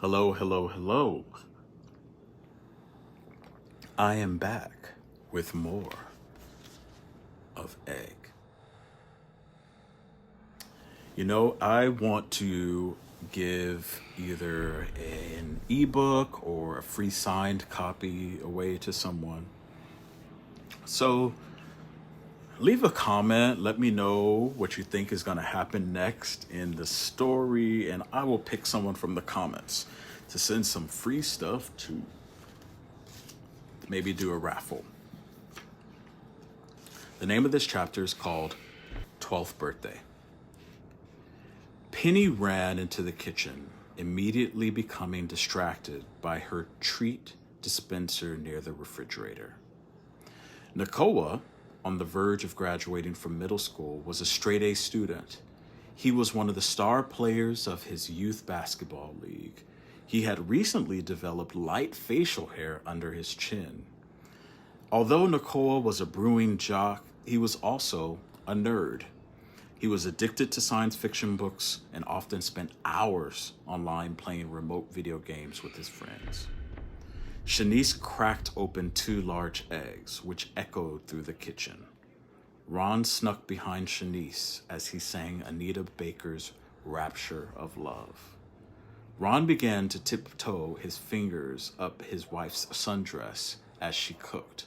Hello, hello, hello. I am back with more of Egg. I want to give either an ebook or a free signed copy away to someone. So leave a comment. Let me know what you think is going to happen next in the story, and I will pick someone from the comments to send some free stuff to. Maybe do a raffle. The name of this chapter is called 12th Birthday. Penny ran into the kitchen, immediately becoming distracted by her treat dispenser near the refrigerator. Nakoa, on the verge of graduating from middle school, was a straight-A student. He was one of the star players of his youth basketball league. He had recently developed light facial hair under his chin. Although Nakoa was a brewing jock, he was also a nerd. He was addicted to science fiction books and often spent hours online playing remote video games with his friends. Shanice cracked open 2 large eggs, which echoed through the kitchen. Ron snuck behind Shanice as he sang Anita Baker's Rapture of Love. Ron began to tiptoe his fingers up his wife's sundress as she cooked,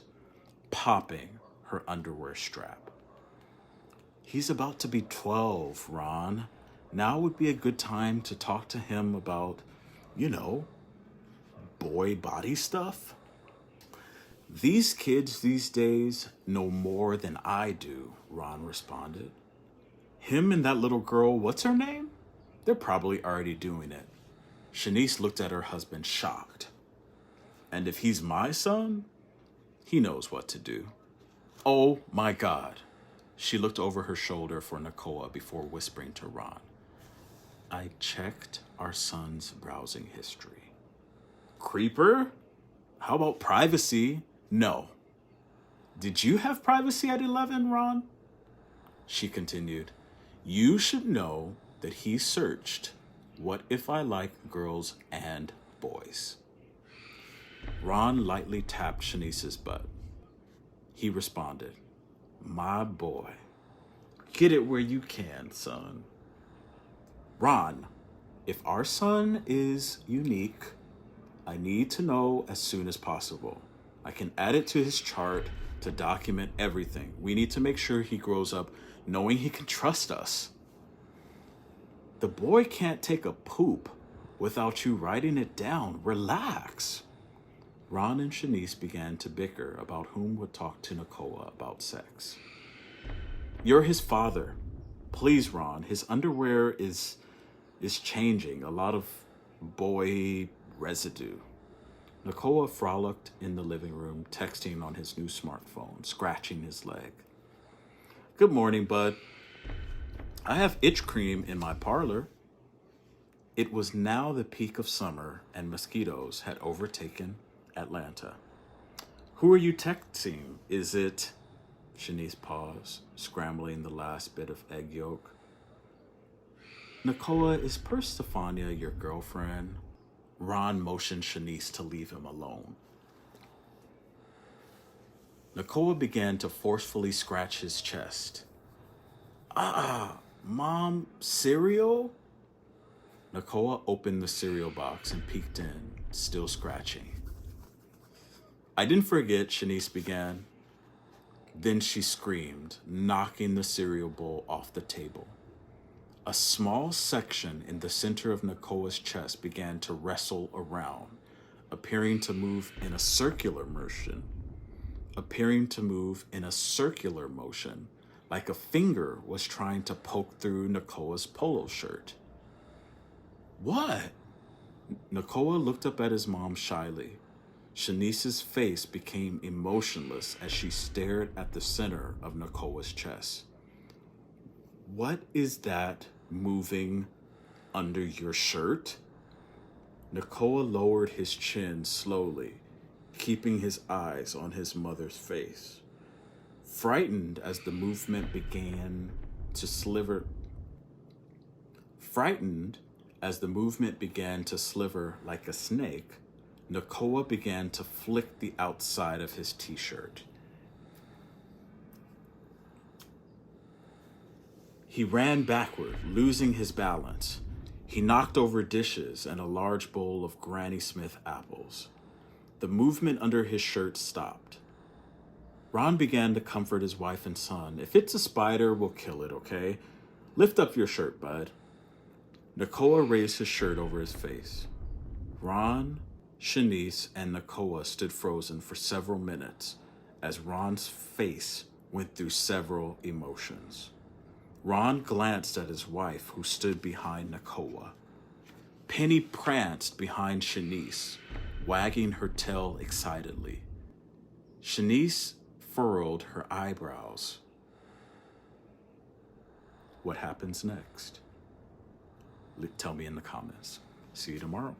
popping her underwear strap. He's about to be 12, Ron. Now would be a good time to talk to him about, boy body stuff. These kids these days know more than I do, Ron responded. Him and that little girl, what's her name? They're probably already doing it. Shanice looked at her husband, shocked. And if he's my son, he knows what to do. Oh my God. She looked over her shoulder for Nakoa before whispering to Ron. I checked our son's browsing history. Creeper? How about privacy? No. Did you have privacy at 11, Ron? She continued. You should know that he searched what if I like girls and boys. Ron lightly tapped Shanice's butt. He responded, my boy, get it where you can, son. Ron, if our son is unique, I need to know as soon as possible. I can add it to his chart to document everything. We need to make sure he grows up knowing he can trust us. The boy can't take a poop without you writing it down. Relax. Ron and Shanice began to bicker about whom would talk to Nakoa about sex. You're his father. Please, Ron, his underwear is changing. A lot of boy residue. Nakoa frolicked in the living room, texting on his new smartphone, scratching his leg. Good morning, bud. I have itch cream in my parlor. It was now the peak of summer, and mosquitoes had overtaken Atlanta. Who are you texting? Is it... Shanice paused, scrambling the last bit of egg yolk. Nakoa, is Persephania your girlfriend? Ron motioned Shanice to leave him alone. Nakoa began to forcefully scratch his chest. Mom, cereal? Nakoa opened the cereal box and peeked in, still scratching. I didn't forget, Shanice began. Then she screamed, knocking the cereal bowl off the table. A small section in the center of Nakoa's chest began to wrestle around, appearing to move in a circular motion, like a finger was trying to poke through Nakoa's polo shirt. What? Nakoa looked up at his mom shyly. Shanice's face became emotionless as she stared at the center of Nakoa's chest. What is that moving under your shirt? Nakoa lowered his chin slowly, keeping his eyes on his mother's face. Frightened as the movement began to sliver. Frightened As the movement began to sliver like a snake, Nakoa began to flick the outside of his t-shirt. He ran backward, losing his balance. He knocked over dishes and a large bowl of Granny Smith apples. The movement under his shirt stopped. Ron began to comfort his wife and son. If it's a spider, we'll kill it, okay? Lift up your shirt, bud. Nakoa raised his shirt over his face. Ron, Shanice, and Nakoa stood frozen for several minutes as Ron's face went through several emotions. Ron glanced at his wife, who stood behind Nakoa. Penny pranced behind Shanice, wagging her tail excitedly. Shanice furrowed her eyebrows. What happens next? Tell me in the comments. See you tomorrow.